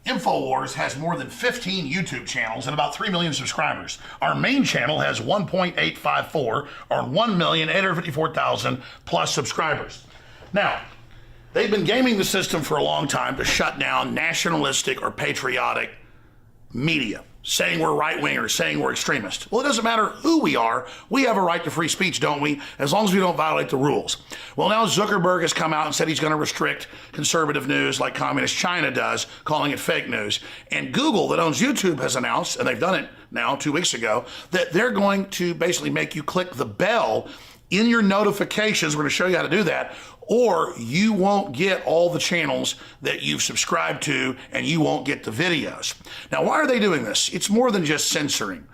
InfoWars has more than 15 YouTube channels and about 3 million subscribers. Our main channel has 1.854 or 1,854,000 plus subscribers. Now, they've been gaming the system for a long time to shut down nationalistic or patriotic media, saying we're right-wingers, saying we're extremists. Well, it doesn't matter who we are. We have a right to free speech, don't we? As long as we don't violate the rules. Well, now Zuckerberg has come out and said he's going to restrict conservative news like communist China does, calling it fake news. And Google, that owns YouTube, has announced, and they've done it now 2 weeks ago, that they're going to basically make you click the bell in your notifications. We're going to show you how to do that, or you won't get all the channels that you've subscribed to and you won't get the videos. Now, why are they doing this? It's more than just censoring.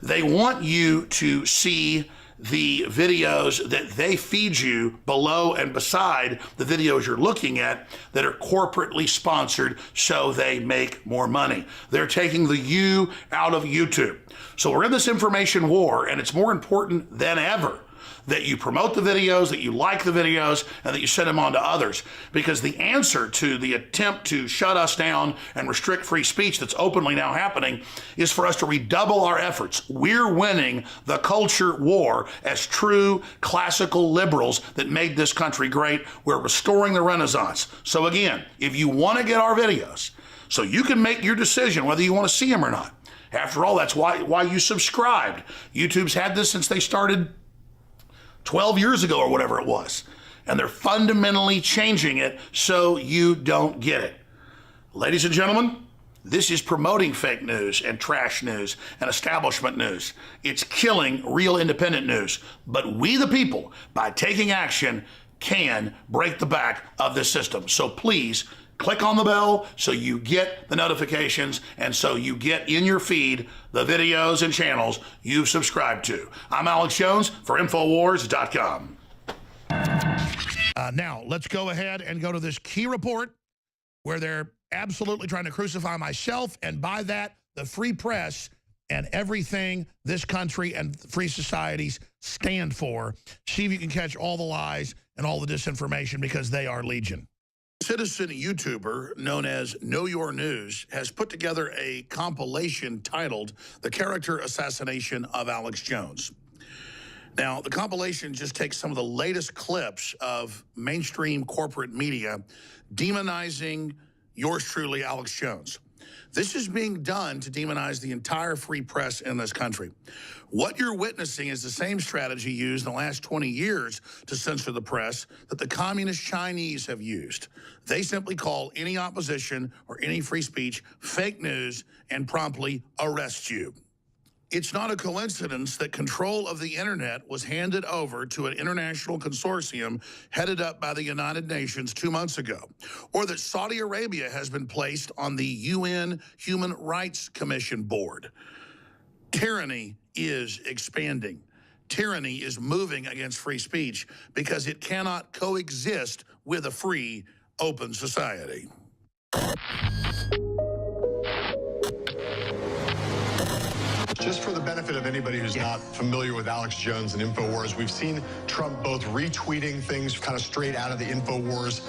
They want you to see the videos that they feed you below and beside the videos you're looking at that are corporately sponsored so they make more money. They're taking the you out of YouTube. So we're in this information war, and it's more important than ever that you promote the videos, that you like the videos, and that you send them on to others. Because the answer to the attempt to shut us down and restrict free speech that's openly now happening is for us to redouble our efforts. We're winning the culture war as true classical liberals that made this country great. We're restoring the Renaissance. So again, if you want to get our videos, so you can make your decision whether you want to see them or not. After all, that's why you subscribed. YouTube's had this since they started 12 years ago or whatever it was. And they're fundamentally changing it so you don't get it. Ladies and gentlemen, this is promoting fake news and trash news and establishment news. It's killing real independent news. But we the people, by taking action, can break the back of this system. So please, click on the bell so you get the notifications and so you get in your feed the videos and channels you've subscribed to. I'm Alex Jones for Infowars.com. Now, let's go ahead and go to this key report where they're absolutely trying to crucify myself, and by that, the free press and everything this country and free societies stand for. See if you can catch all the lies and all the disinformation, because they are legion. Citizen YouTuber known as Know Your News has put together a compilation titled The Character Assassination of Alex Jones. Now, the compilation just takes some of the latest clips of mainstream corporate media demonizing yours truly, Alex Jones. This is being done to demonize the entire free press in this country. What you're witnessing is the same strategy used in the last 20 years to censor the press that the communist Chinese have used. They simply call any opposition or any free speech fake news and promptly arrest you. It's not a coincidence that control of the internet was handed over to an international consortium headed up by the United Nations 2 months ago, or that Saudi Arabia has been placed on the UN Human Rights Commission board. Tyranny is expanding. Tyranny is moving against free speech because it cannot coexist with a free, open society. Just for the benefit of anybody who's not familiar with Alex Jones and InfoWars, we've seen Trump both retweeting things kind of straight out of the InfoWars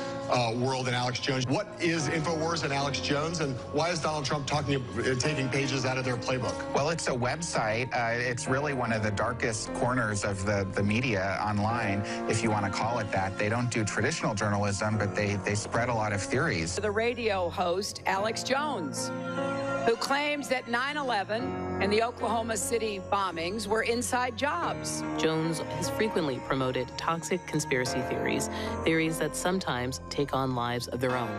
world and Alex Jones. What is InfoWars and Alex Jones, and why is Donald Trump taking pages out of their playbook? Well, it's a website. It's really one of the darkest corners of the media online, if you want to call it that. They don't do traditional journalism, but they spread a lot of theories. The radio host, Alex Jones, who claims that 9/11 and the Oklahoma City bombings were inside jobs. Jones has frequently promoted toxic conspiracy theories, theories that sometimes take on lives of their own.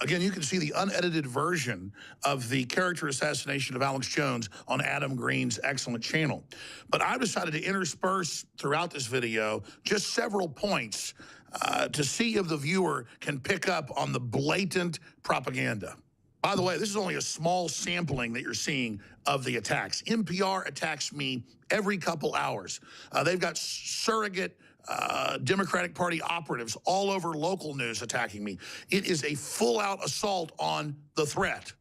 Again, you can see the unedited version of the character assassination of Alex Jones on Adam Green's excellent channel. But I've decided to intersperse throughout this video just several points to see if the viewer can pick up on the blatant propaganda. By the way, this is only a small sampling that you're seeing of the attacks. NPR attacks me every couple hours. They've got surrogate Democratic Party operatives all over local news attacking me. It is a full-out assault on the threat.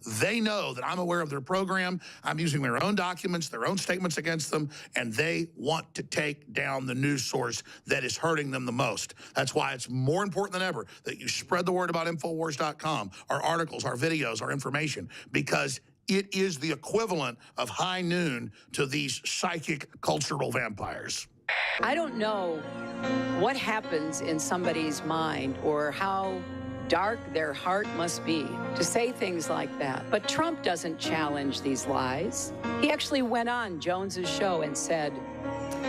They know that I'm aware of their program. I'm using their own documents, their own statements against them, and they want to take down the news source that is hurting them the most. That's why it's more important than ever that you spread the word about Infowars.com, our articles, our videos, our information, because it is the equivalent of high noon to these psychic cultural vampires. I don't know what happens in somebody's mind or how dark their heart must be to say things like that. But Trump doesn't challenge these lies. He actually went on Jones's show and said,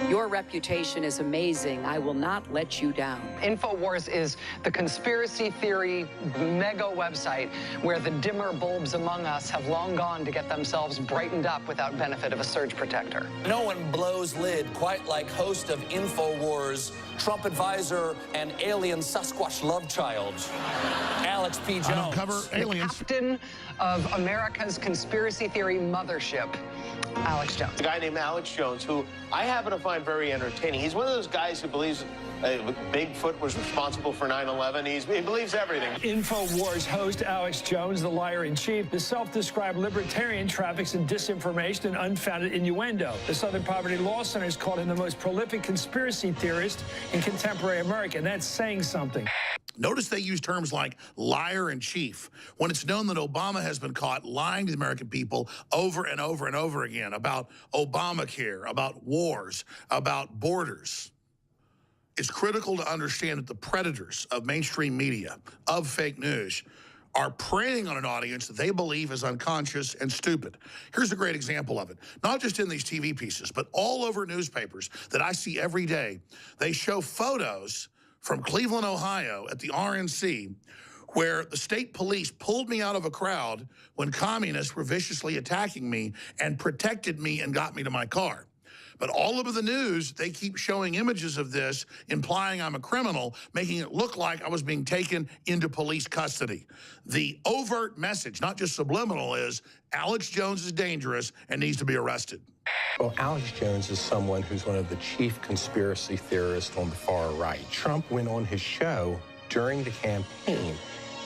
"Your reputation is amazing. I will not let you down." InfoWars is the conspiracy theory mega website where the dimmer bulbs among us have long gone to get themselves brightened up without benefit of a surge protector. No one blows lid quite like host of InfoWars, Trump advisor, and alien Sasquatch love child, Alex P. Jones. Uncover aliens. Captain of America's conspiracy theory mothership, Alex Jones. A guy named Alex Jones, who I happen to find very entertaining. He's one of those guys who believes Bigfoot was responsible for 9/11. He believes everything. InfoWars host Alex Jones, the liar-in-chief, the self-described libertarian, traffics in disinformation and unfounded innuendo. The Southern Poverty Law Center has called him the most prolific conspiracy theorist in contemporary America, and that's saying something. Notice they use terms like liar-in-chief when it's known that Obama has been caught lying to the American people over and over and over again about Obamacare, about wars, about borders. It's critical to understand that the predators of mainstream media, of fake news, are preying on an audience that they believe is unconscious and stupid. Here's a great example of it. Not just in these TV pieces, but all over newspapers that I see every day. They show photos from Cleveland, Ohio at the RNC, where the state police pulled me out of a crowd when communists were viciously attacking me and protected me and got me to my car. But all over the news, they keep showing images of this, implying I'm a criminal, making it look like I was being taken into police custody. The overt message, not just subliminal, is Alex Jones is dangerous and needs to be arrested. Well, Alex Jones is someone who's one of the chief conspiracy theorists on the far right. Trump went on his show during the campaign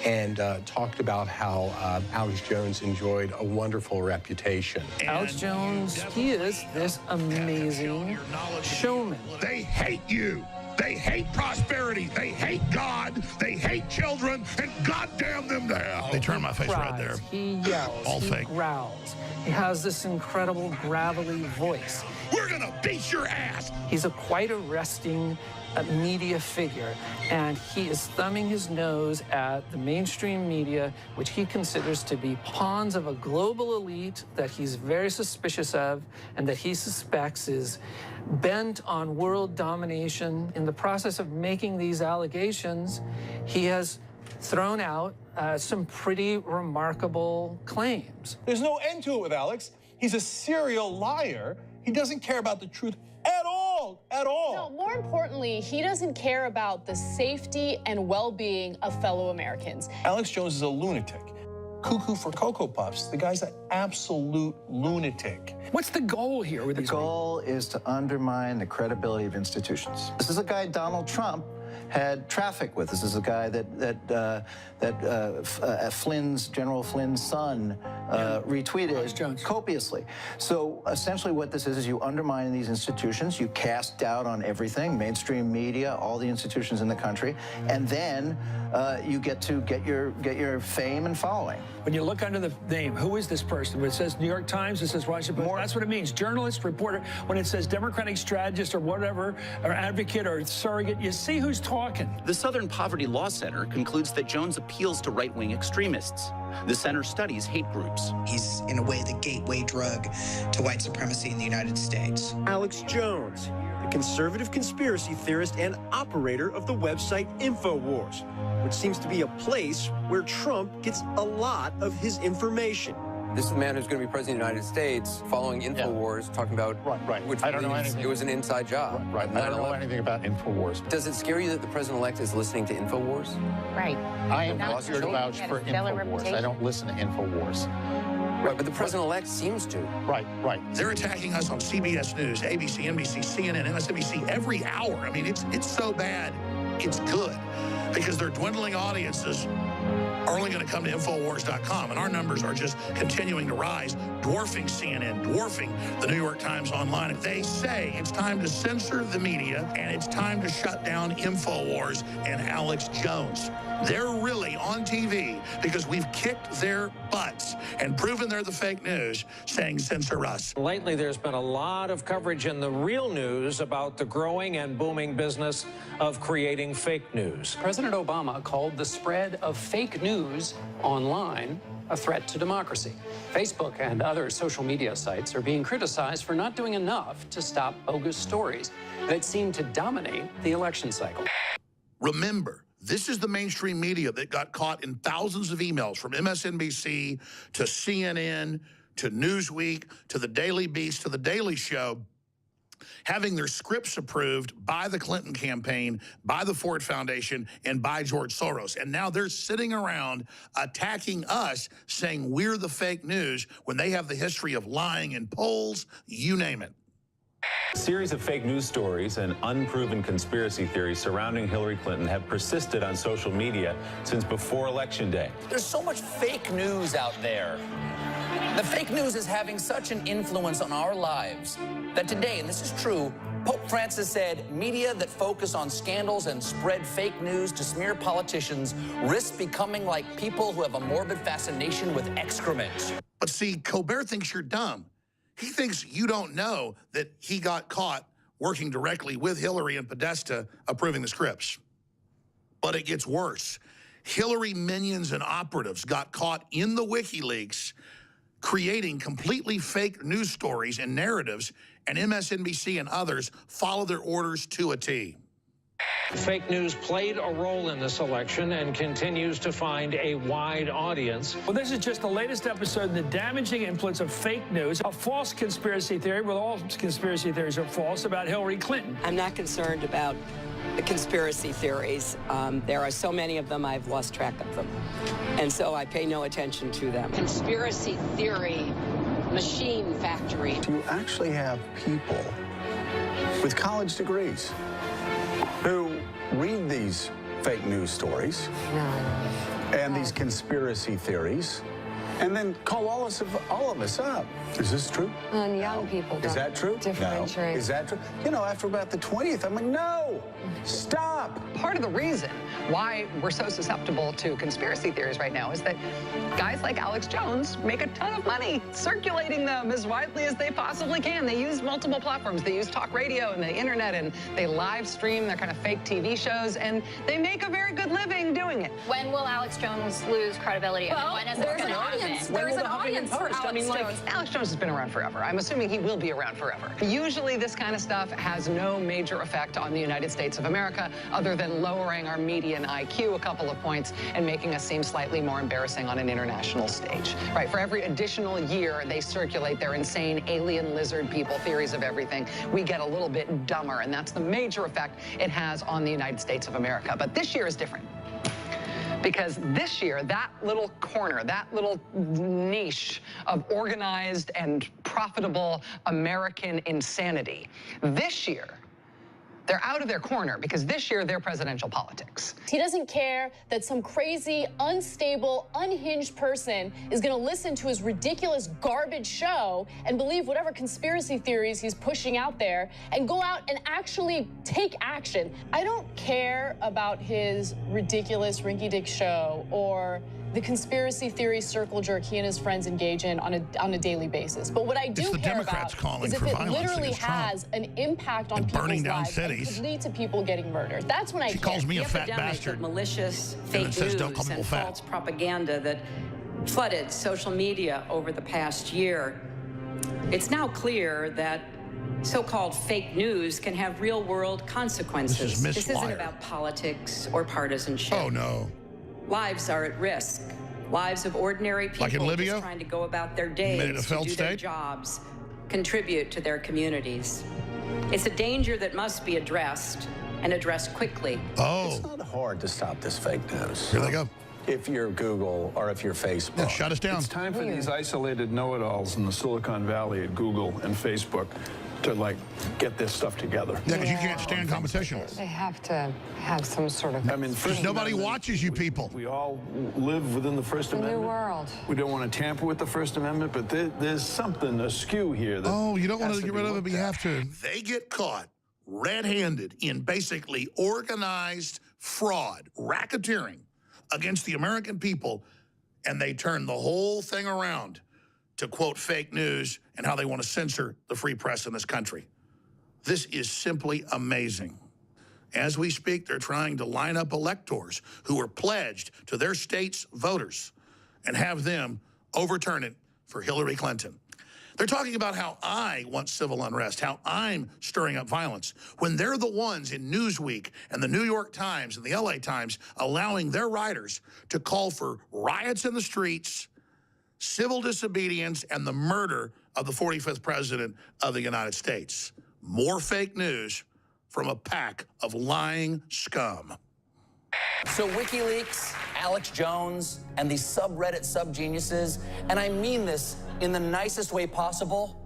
and talked about how Alex Jones enjoyed a wonderful reputation. Alex Jones, he is this amazing showman. They hate you. They hate prosperity. They hate God. They hate children. And goddamn them to hell. They turn my face red there. He yells. All he fake. growls. He has this incredible gravelly voice. We're going to beat your ass. He's a quite arresting media figure, and he is thumbing his nose at the mainstream media, which he considers to be pawns of a global elite that he's very suspicious of and that he suspects is bent on world domination. In the process of making these allegations, he has thrown out some pretty remarkable claims. There's no end to it with Alex. He's a serial liar. He doesn't care about the truth at all, at all. No, more importantly, he doesn't care about the safety and well-being of fellow Americans. Alex Jones is a lunatic. Cuckoo for Cocoa Puffs. The guy's an absolute lunatic. What's the goal here with The these goal is to undermine the credibility of institutions. This is a guy Donald Trump had traffic with. This is a guy that General Flynn's son retweeted copiously. So essentially what this is you undermine these institutions, you cast doubt on everything, mainstream media, all the institutions in the country, and then you get your fame and following. When you look under the name, who is this person? When it says New York Times, it says Washington Post. That's what it means. Journalist, reporter. When it says Democratic strategist or whatever, or advocate or surrogate, you see who's talking. The Southern Poverty Law Center concludes that Jones appeals to right-wing extremists. The center studies hate groups. He's, in a way, the gateway drug to white supremacy in the United States. Alex Jones, the conservative conspiracy theorist and operator of the website InfoWars, which seems to be a place where Trump gets a lot of his information. This is the man who's going to be president of the United States, following InfoWars, talking about which I don't know anything. It was an inside job. Right. I don't know anything about InfoWars. Does it scare you that the president-elect is listening to InfoWars? Right. I am not here to vouch for InfoWars. I don't listen to InfoWars. Right, but the president-elect seems to. Right. They're attacking us on CBS News, ABC, NBC, CNN, MSNBC every hour. I mean, it's so bad. it's good because their dwindling audiences are only going to come to Infowars.com, and our numbers are just continuing to rise, dwarfing CNN, dwarfing the New York Times Online. They say it's time to censor the media, and it's time to shut down Infowars and Alex Jones. They're really on TV because we've kicked their butts and proven they're the fake news, saying censor us. Lately, there's been a lot of coverage in the real news about the growing and booming business of creating fake news. President Obama called the spread of fake news online a threat to democracy. Facebook and other social media sites are being criticized for not doing enough to stop bogus stories that seem to dominate the election cycle. Remember, this is the mainstream media that got caught in thousands of emails from MSNBC to CNN to Newsweek to the Daily Beast to the Daily Show, having their scripts approved by the Clinton campaign, by the Ford Foundation, and by George Soros. And now they're sitting around attacking us, saying we're the fake news when they have the history of lying in polls, you name it. A series of fake news stories and unproven conspiracy theories surrounding Hillary Clinton have persisted on social media since before Election Day. There's so much fake news out there. The fake news is having such an influence on our lives that today, and this is true, Pope Francis said media that focus on scandals and spread fake news to smear politicians risk becoming like people who have a morbid fascination with excrement. But see, Colbert thinks you're dumb. He thinks you don't know that he got caught working directly with Hillary and Podesta approving the scripts. But it gets worse. Hillary minions and operatives got caught in the WikiLeaks creating completely fake news stories and narratives, and MSNBC and others follow their orders to a T. Fake news played a role in this election and continues to find a wide audience. Well, this is just the latest episode in the damaging influence of fake news, a false conspiracy theory, well, all conspiracy theories are false, about Hillary Clinton. I'm not concerned about the conspiracy theories. There are so many of them, I've lost track of them. And so I pay no attention to them. Conspiracy theory, machine factory. You actually have people with college degrees who read these fake news stories and these conspiracy theories and then call all of us up. Is this true? And young people Is that true? differentiate. No. Is that true? You know, after about the 20th, I'm like, no, stop. Part of the reason why we're so susceptible to conspiracy theories right now is that guys like Alex Jones make a ton of money circulating them as widely as they possibly can. They use multiple platforms. They use talk radio and the internet, and they live stream their kind of fake TV shows, and they make a very good living doing it. When will Alex Jones lose credibility? Well, when is it there's going an to happen? audience. There's an audience for Alex Jones. Alex Jones has been around forever. I'm assuming he will be around forever. Usually this kind of stuff has no major effect on the United States of America other than lowering our median IQ a couple of points and making us seem slightly more embarrassing on an international stage. Right? For every additional year they circulate their insane alien lizard people theories of everything, we get a little bit dumber, and that's the major effect it has on the United States of America. But this year is different. Because this year, that little corner, that little niche of organized and profitable American insanity, this year, they're out of their corner because this year they're presidential politics. He doesn't care that some crazy, unstable, unhinged person is going to listen to his ridiculous garbage show and believe whatever conspiracy theories he's pushing out there and go out and actually take action. I don't care about his ridiculous rinky-dink show or the conspiracy theory circle jerk he and his friends engage in on a daily basis. But what I do care about is if it literally has an impact on people's lives and could lead to people getting murdered. That's when I care. She calls me a fat epidemic bastard. of malicious fake says, news "Don't call people and fat." false propaganda that flooded social media over the past year, it's now clear that so-called fake news can have real-world consequences. This is Miss This isn't Liar. about politics or partisanship. Oh, no. Lives are at risk. Lives of ordinary people Like in Libya? just trying to go about their Made it a days, to failed do their state? jobs, contribute to their communities. It's a danger that must be addressed, and addressed quickly. It's not hard to stop this fake news. Here they go. If you're Google or if you're Facebook. Yeah, shut us down. It's time for these isolated know-it-alls in the Silicon Valley at Google and Facebook to like get this stuff together. Yeah, because you can't stand competition. They have to have some sort of. I mean, because nobody watches you people. We all live within the First Amendment. New world. We don't want to tamper with the First Amendment, but there's something askew here. That you don't want to get rid of it, but you have to. They get caught red-handed in basically organized fraud, racketeering against the American people, and they turn the whole thing around to quote fake news and how they want to censor the free press in this country. This is simply amazing. As we speak, they're trying to line up electors who are pledged to their state's voters and have them overturn it for Hillary Clinton. They're talking about how I want civil unrest, how I'm stirring up violence, when they're the ones in Newsweek and the New York Times and the LA Times allowing their writers to call for riots in the streets, civil disobedience, and the murder of the 45th president of the United States. More fake news from a pack of lying scum. So WikiLeaks, Alex Jones, and these subreddit subgeniuses, and I mean this in the nicest way possible,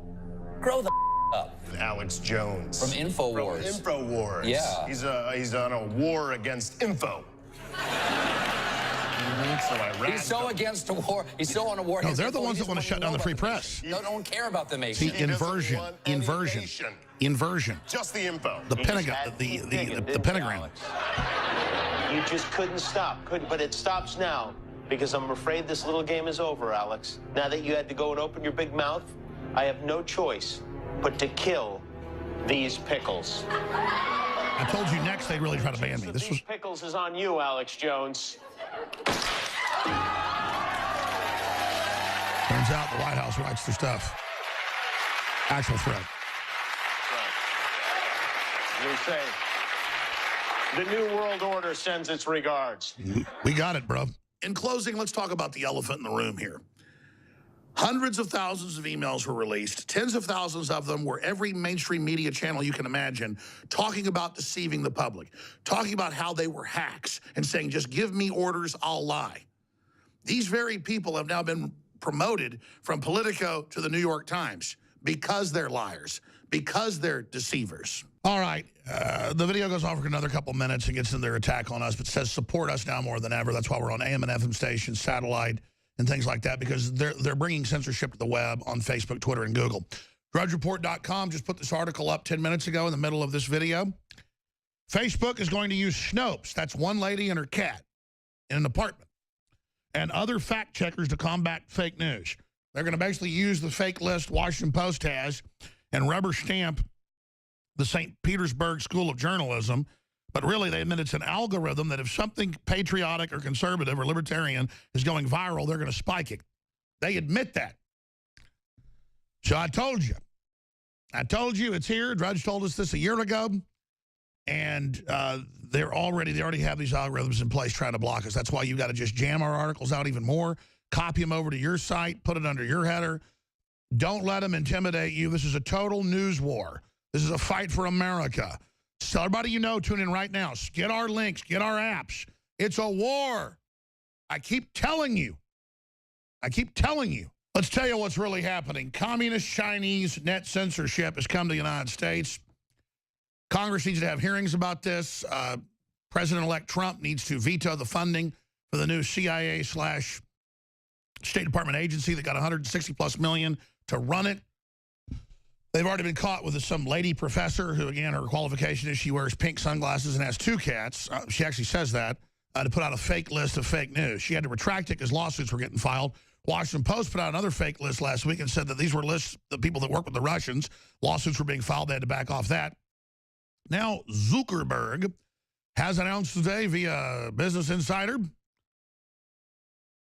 grow the up. Alex Jones. From InfoWars. From InfoWars. Yeah. He's on a war against info. So He's so against a war. He's so on a war. No, they're the ones that want to shut down the free press. No one care about the nation. See, inversion. Just the info. The Pentagon. The Pentagram. You just couldn't stop, but it stops now because I'm afraid this little game is over, Alex. Now that you had to go and open your big mouth, I have no choice but to kill these pickles. I told you next they'd really try to ban me. These pickles is on you, Alex Jones. Turns out the White House writes their stuff. Actual threat. Right. We say, the New World Order sends its regards. We got it, bro. In closing, let's talk about the elephant in the room here. Hundreds of thousands of emails were released. Tens of thousands of them were every mainstream media channel you can imagine talking about deceiving the public, talking about how they were hacks and saying, just give me orders, I'll lie. These very people have now been promoted from Politico to the New York Times because they're liars, because they're deceivers. All right, the video goes on for another couple minutes and gets into their attack on us, but says support us now more than ever. That's why we're on AM and FM stations, satellite, and things like that, because they're bringing censorship to the web on Facebook, Twitter, and Google. DrudgeReport.com just put this article up 10 minutes ago in the middle of this video. Facebook is going to use Snopes, that's one lady and her cat, in an apartment, and other fact checkers to combat fake news. They're going to basically use the fake list Washington Post has and rubber stamp the St. Petersburg School of Journalism, but really they admit it's an algorithm that if something patriotic or conservative or libertarian is going viral, they're going to spike it. They admit that. So I told you it's here. Drudge told us this a year ago, and they already have these algorithms in place trying to block us. That's why you've got to just jam our articles out even more, copy them over to your site, put it under your header. Don't let them intimidate you. This is a total news war. This is a fight for America. So everybody you know, tune in right now. Get our links. Get our apps. It's a war. I keep telling you. Let's tell you what's really happening. Communist Chinese net censorship has come to the United States. Congress needs to have hearings about this. President-elect Trump needs to veto the funding for the new CIA/State Department agency that got $160+ million to run it. They've already been caught with some lady professor who, again, her qualification is she wears pink sunglasses and has 2 cats. She actually says that, to put out a fake list of fake news. She had to retract it because lawsuits were getting filed. Washington Post put out another fake list last week and said that these were lists of people that work with the Russians. Lawsuits were being filed. They had to back off that. Now, Zuckerberg has announced today via Business Insider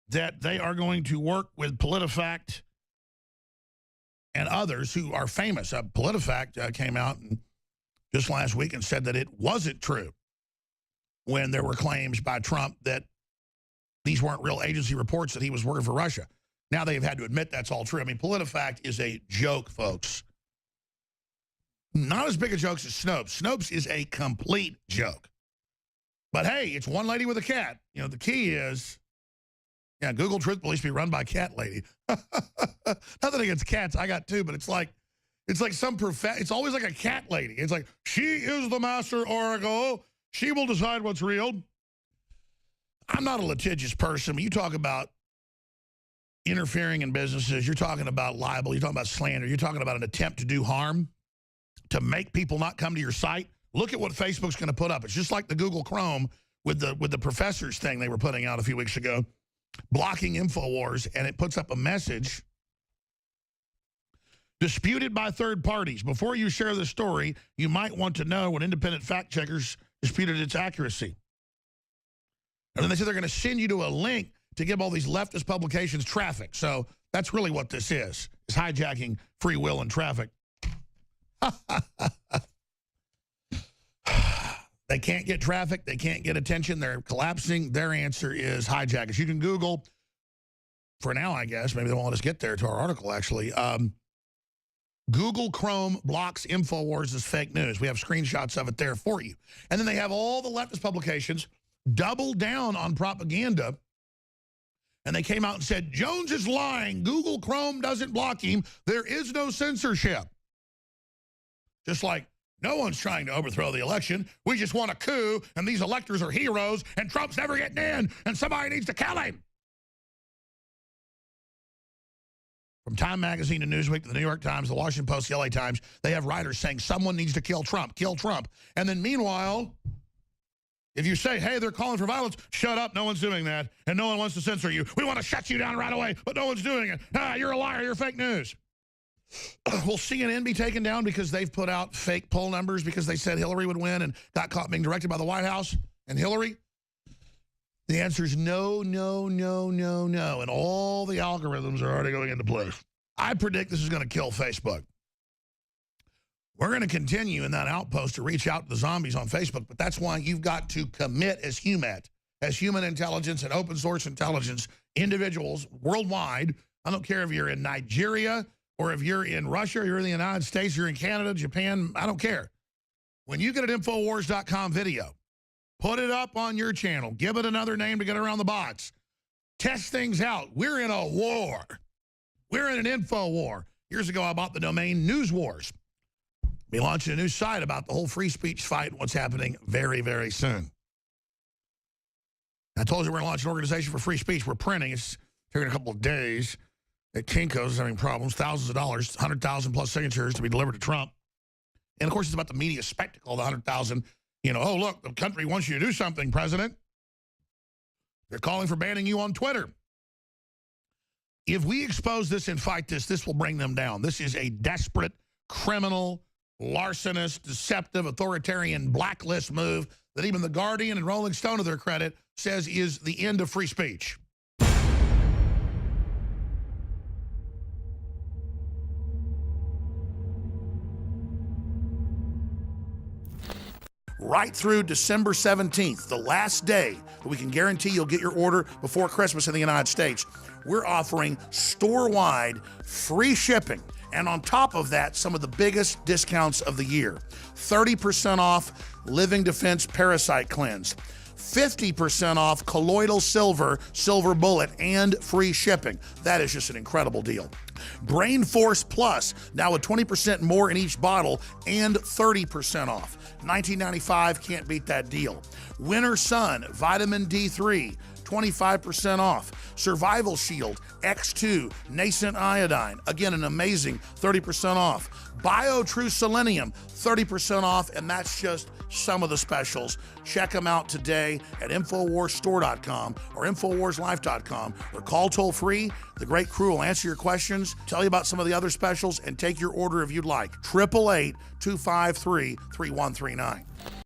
that they are going to work with PolitiFact and others who are famous. PolitiFact came out just last week and said that it wasn't true when there were claims by Trump that these weren't real agency reports that he was working for Russia. Now they've had to admit that's all true. I mean, PolitiFact is a joke, folks. Not as big a joke as Snopes. Snopes is a complete joke. But hey, it's one lady with a cat. You know, the key is, yeah, Google Truth Police be run by cat lady. Nothing against cats. I got 2, but it's like, It's like it's always like a cat lady. It's like, she is the master oracle. She will decide what's real. I'm not a litigious person, but you talk about interfering in businesses, you're talking about libel, you're talking about slander, you're talking about an attempt to do harm, to make people not come to your site. Look at what Facebook's going to put up. It's just like the Google Chrome with the professors thing they were putting out a few weeks ago, blocking InfoWars, and it puts up a message disputed by third parties. Before you share the story, you might want to know when independent fact checkers disputed its accuracy. And then they said they're going to send you to a link to give all these leftist publications traffic. So that's really what this is hijacking free will and traffic. They can't get traffic. They can't get attention. They're collapsing. Their answer is hijackers. You can Google, for now, I guess. Maybe they won't let us get there to our article, actually. Google Chrome blocks InfoWars as fake news. We have screenshots of it there for you. And then they have all the leftist publications double down on propaganda. And they came out and said, Jones is lying. Google Chrome doesn't block him. There is no censorship. Just like, no one's trying to overthrow the election. We just want a coup, and these electors are heroes, and Trump's never getting in, and somebody needs to kill him. From Time Magazine to Newsweek to the New York Times, the Washington Post, the LA Times, they have writers saying someone needs to kill Trump, kill Trump. And then meanwhile, if you say, hey, they're calling for violence, shut up, no one's doing that, and no one wants to censor you. We want to shut you down right away, but no one's doing it. Ah, you're a liar, you're fake news. Will CNN be taken down because they've put out fake poll numbers because they said Hillary would win and got caught being directed by the White House and Hillary? The answer is no, no, no, no, no. And all the algorithms are already going into place. I predict this is going to kill Facebook. We're going to continue in that outpost to reach out to the zombies on Facebook, but that's why you've got to commit as human intelligence and open source intelligence, individuals worldwide. I don't care if you're in Nigeria or if you're in Russia, or you're in the United States, you're in Canada, Japan, I don't care. When you get an Infowars.com video, put it up on your channel. Give it another name to get around the bots. Test things out. We're in a war. We're in an info war. Years ago, I bought the domain News Wars. Be launching a new site about the whole free speech fight and what's happening very, very soon. I told you we're going to launch an organization for free speech. We're printing. It's taking a couple of days. At Kinko's is having problems, thousands of dollars, 100,000 plus signatures to be delivered to Trump. And, of course, it's about the media spectacle, the 100,000. You know, oh, look, the country wants you to do something, President. They're calling for banning you on Twitter. If we expose this and fight this, this will bring them down. This is a desperate, criminal, larcenous, deceptive, authoritarian blacklist move that even The Guardian and Rolling Stone, to their credit, says is the end of free speech. Right through December 17th, the last day that we can guarantee you'll get your order before Christmas in the United States, we're offering store-wide free shipping. And on top of that, some of the biggest discounts of the year. 30% off Living Defense Parasite Cleanse. 50% off Colloidal Silver Bullet, and free shipping. That is just an incredible deal. Brain Force Plus, now with 20% more in each bottle and 30% off. $19.95, can't beat that deal. Winter Sun, Vitamin D3, 25% off. Survival Shield, X2, Nascent Iodine, again, an amazing 30% off. BioTrue Selenium, 30% off, and that's just some of the specials. Check them out today at InfoWarsStore.com or InfoWarsLife.com, or call toll-free. The great crew will answer your questions, tell you about some of the other specials, and take your order if you'd like. 888-253-3139.